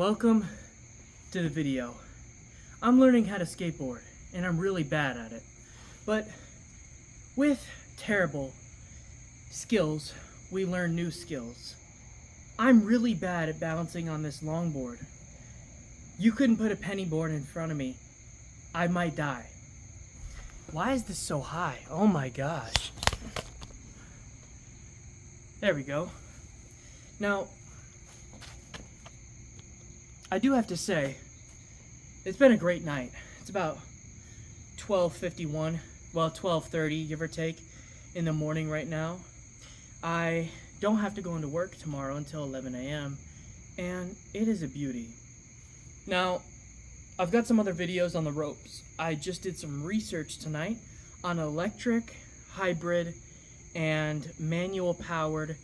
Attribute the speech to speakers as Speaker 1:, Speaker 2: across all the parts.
Speaker 1: Welcome to the video. I'm learning how to skateboard, and I'm really bad at it. But with terrible skills, we learn new skills. I'm really bad at balancing on this longboard. You couldn't put a penny board in front of me. I might die. Why is this so high? Oh my gosh. There we go. Now, I do have to say, it's been a great night. It's about 12:51, well 12:30 give or take in the morning right now. I don't have to go into work tomorrow until 11 a.m. and it is a beauty. Now, I've got some other videos on the ropes. I just did some research tonight on electric, hybrid, and manual powered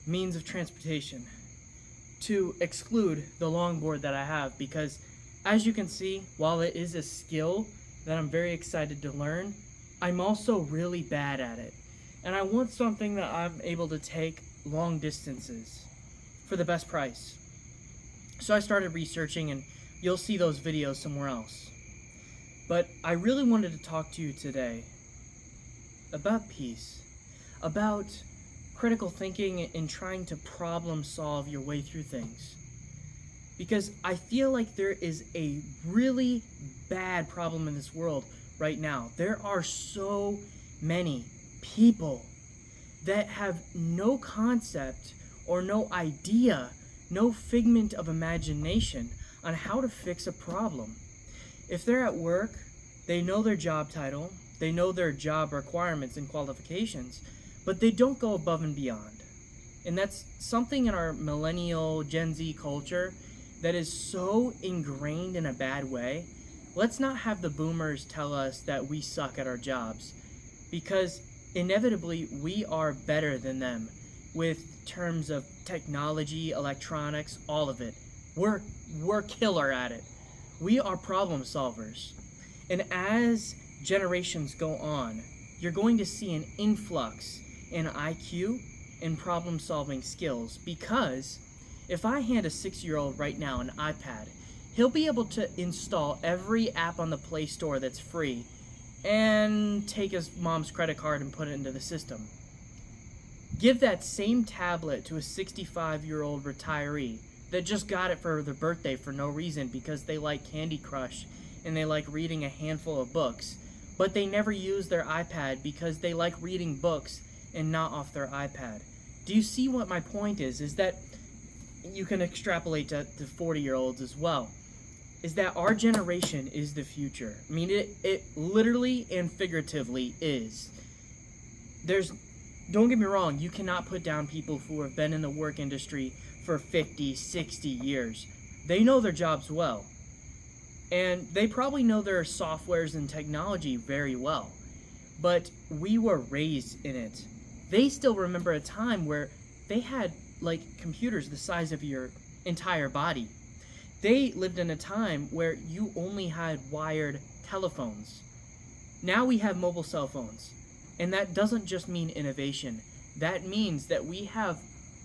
Speaker 1: means of transportation to exclude the longboard that I have, because as you can see, while it is a skill that I'm very excited to learn, I'm also really bad at it. And I want something that I'm able to take long distances for the best price. So I started researching, and you'll see those videos somewhere else. But I really wanted to talk to you today about peace, about critical thinking and trying to problem solve your way through things. Because I feel like there is a really bad problem in this world right now. There are so many people that have no concept or no idea, no figment of imagination on how to fix a problem. If they're at work, they know their job title, they know their job requirements and qualifications, but they don't go above and beyond. And that's something in our millennial Gen Z culture that is so ingrained in a bad way. Let's not have the boomers tell us that we suck at our jobs, because inevitably we are better than them with terms of technology, electronics, all of it. We're killer at it. We are problem solvers. And as generations go on, you're going to see an influx in IQ and problem solving skills, because if I hand a 6-year-old right now an iPad, he'll be able to install every app on the Play Store that's free and take his mom's credit card and put it into the system. Give that same tablet to a 65-year-old retiree that just got it for their birthday for no reason because they like Candy Crush and they like reading a handful of books, but they never use their iPad because they like reading books and not off their iPad. Do you see what my point is? Is that you can extrapolate to 40-year-olds as well. Is that our generation is the future. I mean, it literally and figuratively is. Don't get me wrong, you cannot put down people who have been in the work industry for 50, 60 years. They know their jobs well. And they probably know their softwares and technology very well. But we were raised in it. They still remember a time where they had like computers the size of your entire body. They lived in a time where you only had wired telephones. Now we have mobile cell phones. And that doesn't just mean innovation. That means that we have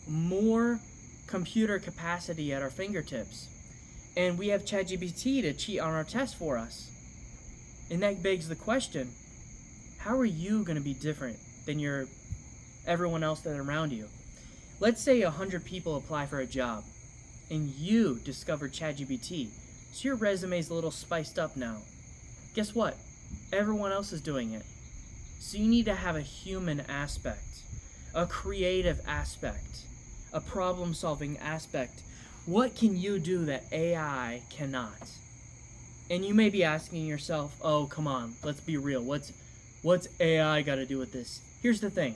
Speaker 1: more computer capacity at our fingertips. And we have ChatGPT to cheat on our tests for us. And that begs the question, how are you going to be different than everyone else that's around you? Let's say 100 people apply for a job and you discover ChatGPT. So your resume's a little spiced up now. Guess what? Everyone else is doing it. So you need to have a human aspect, a creative aspect, a problem-solving aspect. What can you do that AI cannot? And you may be asking yourself, oh, come on, let's be real. What's AI got to do with this? Here's the thing.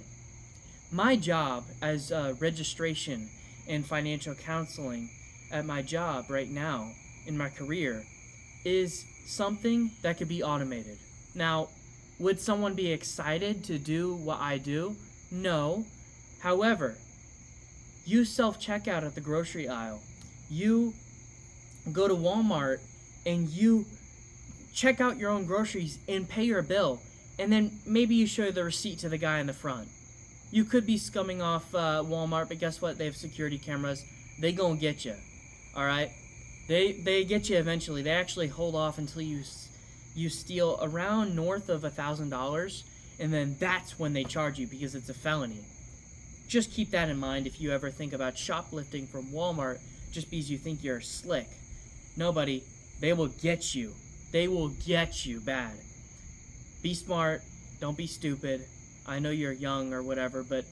Speaker 1: My job as registration and financial counseling at my job right now in my career is something that could be automated. Now, would someone be excited to do what I do? No. However, you self-checkout at the grocery aisle. You go to Walmart and you check out your own groceries and pay your bill. And then maybe you show the receipt to the guy in the front. You could be scumming off Walmart, but guess what? They have security cameras. They gonna get you. All right? They get you eventually. They actually hold off until you steal around north of $1,000, and then that's when they charge you because it's a felony. Just keep that in mind if you ever think about shoplifting from Walmart just because you think you're slick. Nobody. They will get you. They will get you bad. Be smart. Don't be stupid. I know you're young or whatever, but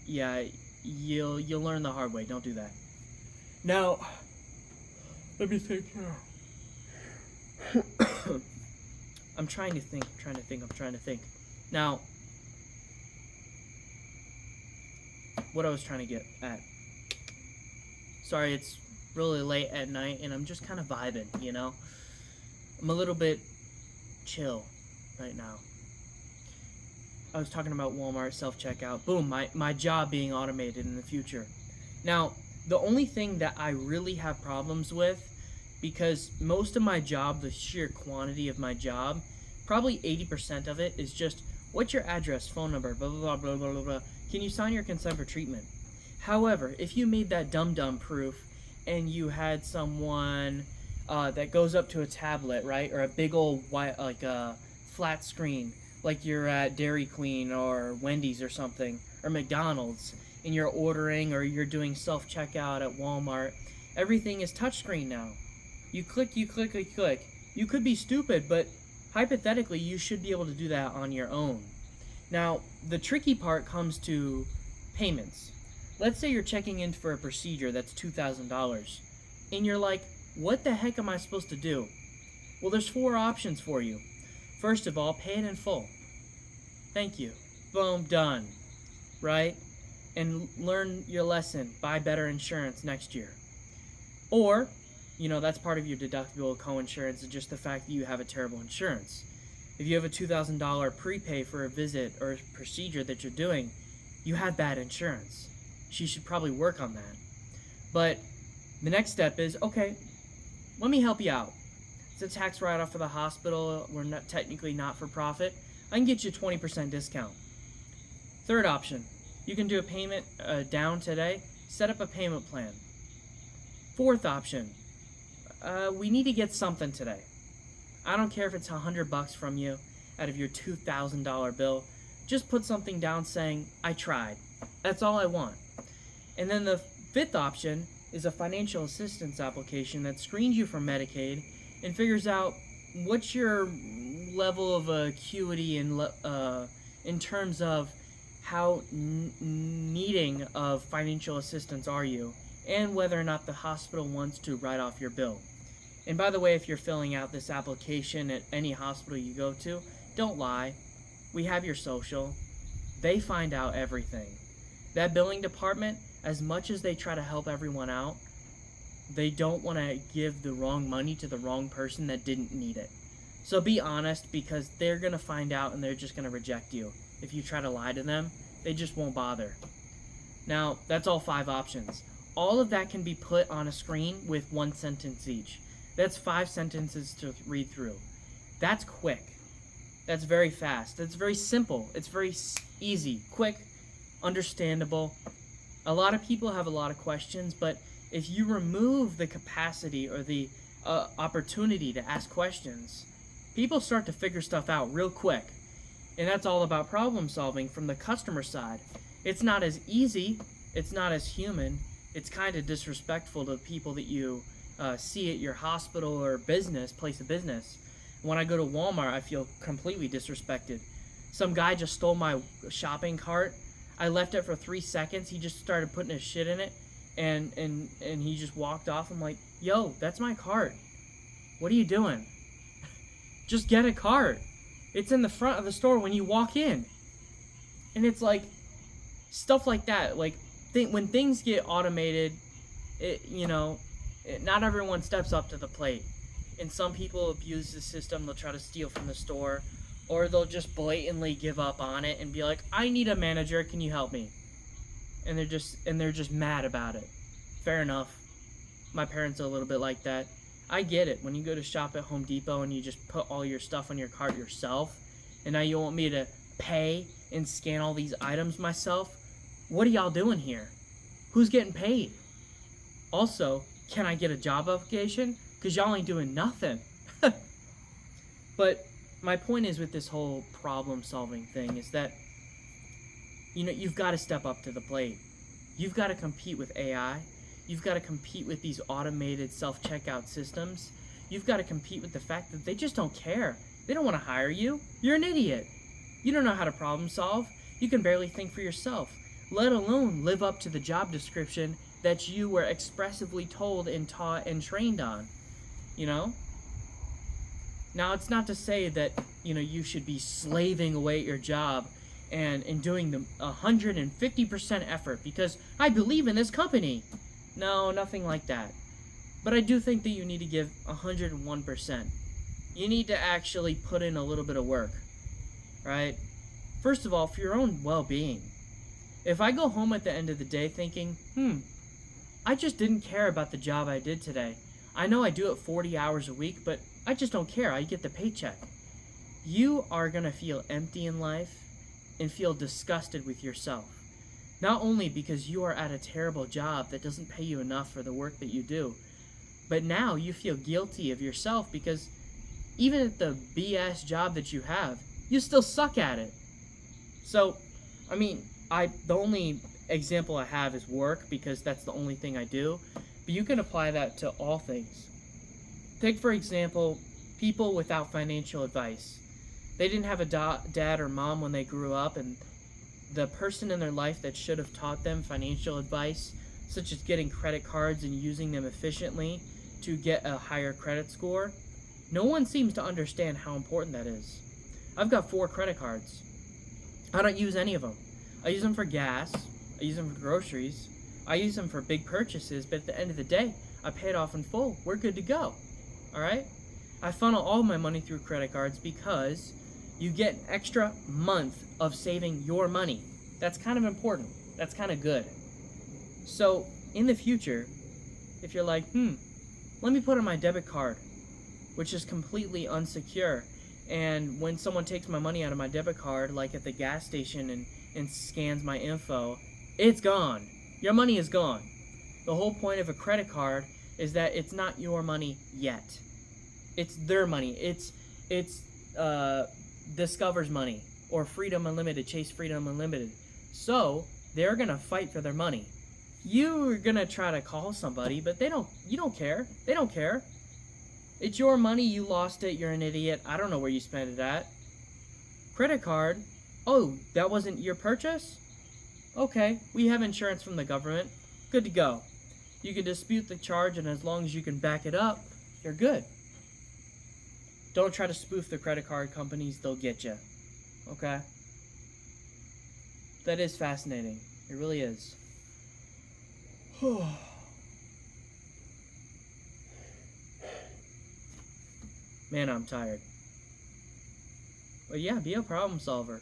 Speaker 1: yeah, you'll learn the hard way. Don't do that. Now, let me think here. I'm trying to think. Now, what I was trying to get at. Sorry, it's really late at night and I'm just kind of vibing, you know? I'm a little bit chill right now. I was talking about Walmart self-checkout. Boom, my job being automated in the future. Now, the only thing that I really have problems with, because most of my job, the sheer quantity of my job, probably 80% of it is just, what's your address, phone number, blah, blah, blah, blah, blah, blah. Can you sign your consent for treatment? However, if you made that dum-dum proof and you had someone that goes up to a tablet, right, or a big old white, like a flat screen, like you're at Dairy Queen or Wendy's or something, or McDonald's, and you're ordering or you're doing self-checkout at Walmart, everything is touchscreen now. You click, you click, you click. You could be stupid, but hypothetically, you should be able to do that on your own. Now, the tricky part comes to payments. Let's say you're checking in for a procedure that's $2,000, and you're like, what the heck am I supposed to do? Well, there's 4 options for you. First of all, pay it in full. Thank you. Boom, done. Right? And learn your lesson. Buy better insurance next year. Or, you know, that's part of your deductible co-insurance, is just the fact that you have a terrible insurance. If you have a $2,000 prepay for a visit or a procedure that you're doing, you have bad insurance. She should probably work on that. But the next step is, okay, let me help you out. It's a tax write-off for the hospital. We're not technically not for profit. I can get you a 20% discount. Third option, you can do a payment down today. Set up a payment plan. Fourth option, we need to get something today. I don't care if it's $100 from you out of your $2,000 bill. Just put something down saying, I tried. That's all I want. And then the fifth option is a financial assistance application that screens you for Medicaid and figures out what's your level of acuity in terms of how needing of financial assistance are you, and whether or not the hospital wants to write off your bill. And by the way, if you're filling out this application at any hospital you go to, don't lie. We have your social. They find out everything. That billing department, as much as they try to help everyone out, they don't want to give the wrong money to the wrong person that didn't need it. So be honest, because they're going to find out and they're just going to reject you. If you try to lie to them, they just won't bother. Now, that's all 5 options. All of that can be put on a screen with 1 sentence each. That's 5 sentences to read through. That's quick. That's very fast. That's very simple. It's very easy, quick, understandable. A lot of people have a lot of questions, but if you remove the capacity or the opportunity to ask questions, people start to figure stuff out real quick. And that's all about problem solving from the customer side. It's not as easy. It's not as human. It's kind of disrespectful to the people that you see at your hospital or business, place of business. When I go to Walmart, I feel completely disrespected. Some guy just stole my shopping cart. I left it for 3 seconds. He just started putting his shit in it, and he just walked off. I'm like, yo, that's my cart. What are you doing? Just get a cart. It's in the front of the store when you walk in. And it's like, stuff like that. Like, when things get automated, not everyone steps up to the plate. And some people abuse the system. They'll try to steal from the store, or they'll just blatantly give up on it and be like, I need a manager, can you help me? And they're just mad about it. Fair enough. My parents are a little bit like that. I get it. When you go to shop at Home Depot and you just put all your stuff on your cart yourself, and now you want me to pay and scan all these items myself, what are y'all doing here? Who's getting paid? Also, Can I get a job application? Because y'all ain't doing nothing. But my point is with this whole problem solving thing is that, you've got to step up to the plate. You've got to compete with AI. You've got to compete with these automated self-checkout systems. You've got to compete with the fact that they just don't care. They don't want to hire you. You're an idiot. You don't know how to problem solve. You can barely think for yourself, let alone live up to the job description that you were expressively told and taught and trained on, Now, it's not to say that, you should be slaving away at your job and doing the 150% effort because I believe in this company. No, nothing like that. But I do think that you need to give 101%. You need to actually put in a little bit of work, right? First of all, for your own well-being. If I go home at the end of the day thinking, I just didn't care about the job I did today. I know I do it 40 hours a week, but I just don't care. I get the paycheck. You are going to feel empty in life and feel disgusted with yourself. Not only because you are at a terrible job that doesn't pay you enough for the work that you do, but now you feel guilty of yourself because even at the BS job that you have, you still suck at it. So, the only example I have is work because that's the only thing I do, but you can apply that to all things. Take, for example, people without financial advice. They didn't have a dad or mom when they grew up, and the person in their life that should have taught them financial advice, such as getting credit cards and using them efficiently to get a higher credit score, no one seems to understand how important that is. I've got 4 credit cards. I don't use any of them. I use them for gas, I use them for groceries, I use them for big purchases, but at the end of the day, I pay it off in full. We're good to go. Alright? I funnel all my money through credit cards because you get an extra month of saving your money. That's kind of important. That's kind of good. So, in the future, if you're like, let me put on my debit card, which is completely unsecure, and when someone takes my money out of my debit card, like at the gas station and scans my info, it's gone. Your money is gone. The whole point of a credit card is that it's not your money yet. It's their money. It's Discover's money, or Freedom Unlimited, Chase Freedom Unlimited. So they're gonna fight for their money. You're gonna try to call somebody, but you don't care. They don't care. It's your money, you lost it, you're an idiot. I don't know where you spent it at. Credit card, oh, that wasn't your purchase? Okay, we have insurance from the government. Good to go. You can dispute the charge, and as long as you can back it up, you're good. Don't try to spoof the credit card companies, they'll get you. Okay? That is fascinating. It really is. Man, I'm tired. But yeah, be a problem solver.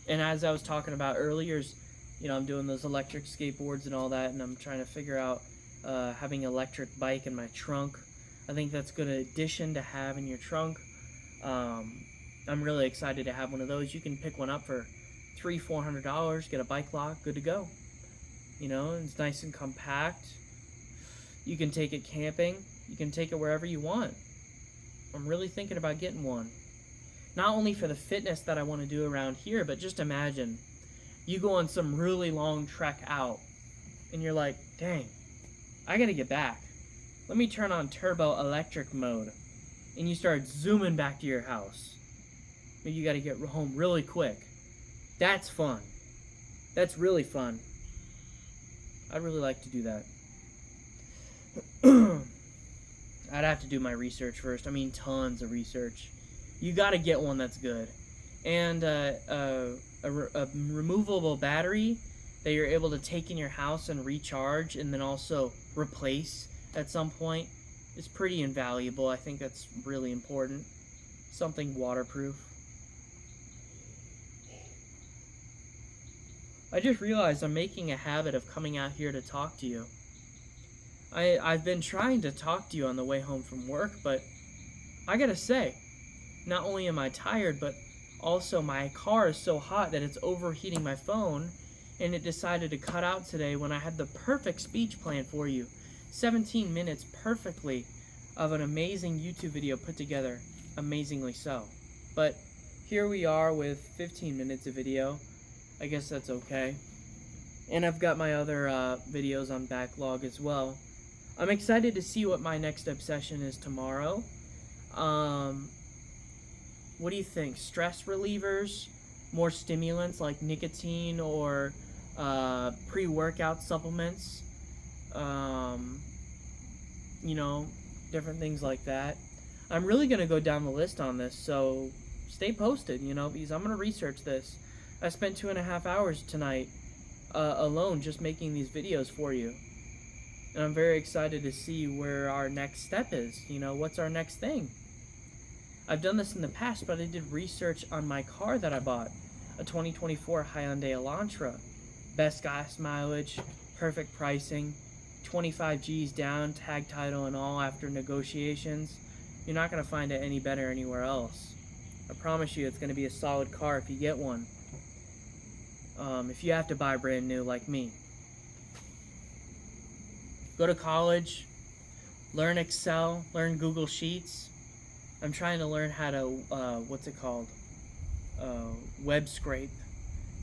Speaker 1: And as I was talking about earlier, I'm doing those electric skateboards and all that, and I'm trying to figure out having an electric bike in my trunk. I think that's a good addition to have in your trunk. I'm really excited to have one of those. You can pick one up for $300-400, get a bike lock, good to go. It's nice and compact. You can take it camping. You can take it wherever you want. I'm really thinking about getting one. Not only for the fitness that I want to do around here, but just imagine you go on some really long trek out and you're like, dang, I gotta get back. Let me turn on turbo electric mode. And you start zooming back to your house. But you gotta get home really quick. That's fun. That's really fun. I'd really like to do that. I'd have to do my research first. Tons of research. You gotta get one that's good. And a removable battery that you're able to take in your house and recharge and then also replace at some point is pretty invaluable. I think that's really important. Something waterproof. I just realized I'm making a habit of coming out here to talk to you. I've been trying to talk to you on the way home from work, but I gotta say, not only am I tired, but also my car is so hot that it's overheating my phone, and it decided to cut out today when I had the perfect speech plan for you. 17 minutes perfectly of an amazing YouTube video put together, amazingly so. But here we are with 15 minutes of video. I guess that's okay. And I've got my other videos on backlog as well. I'm excited to see what my next obsession is tomorrow. What do you think? Stress relievers? More stimulants like nicotine or pre-workout supplements? You know, different things like that. I'm really going to go down the list on this, so stay posted, you know, because I'm going to research this. I spent 2.5 hours tonight alone just making these videos for you. And I'm very excited to see where our next step is. You know, what's our next thing? I've done this in the past, but I did research on my car that I bought. A 2024 Hyundai Elantra. Best gas mileage, perfect pricing, 25 G's down, tag title and all after negotiations. You're not going to find it any better anywhere else. I promise you it's going to be a solid car if you get one. If you have to buy brand new like me. Go to college, learn Excel, learn Google Sheets. I'm trying to learn how to, web scrape,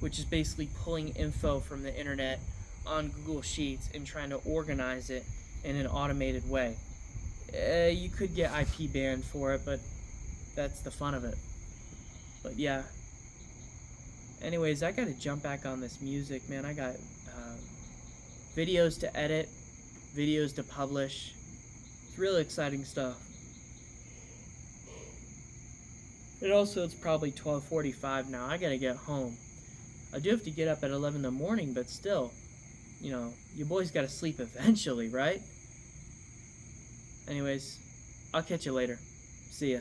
Speaker 1: which is basically pulling info from the internet on Google Sheets and trying to organize it in an automated way. You could get IP banned for it, but that's the fun of it. But yeah. Anyways, I gotta jump back on this music, man. I got videos to edit, videos to publish. It's really exciting stuff. And also, it's probably 12:45 now. I gotta get home. I do have to get up at 11 in the morning, but still, you know, your boy's gotta sleep eventually, right? Anyways, I'll catch you later. See ya.